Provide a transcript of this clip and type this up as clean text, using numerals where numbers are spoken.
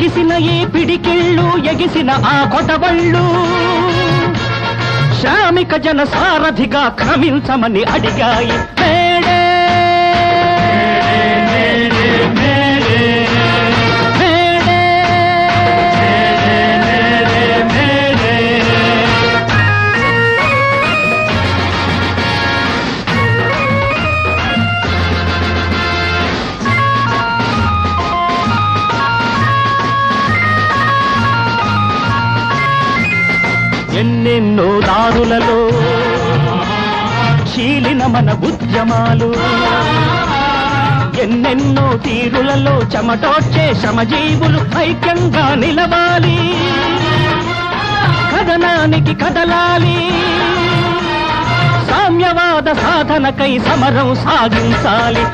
బిగిసిన ఈ పిడికిళ్ళు ఎగిసిన ఆ కొటవళ్ళు శ్రామిక జన సారథిగా క్రమించమని అడిగాయి. ఎన్నెన్నో దారులలో చీలిన మన ఉద్యమాలు, ఎన్నెన్నో తీరులలో చెమటోడ్చే శ్రమజీవులు ఐక్యంగా నిలవాలి, కథనానికి కదలాలి, సామ్యవాద సాధనకై సమరం సాగించాలి.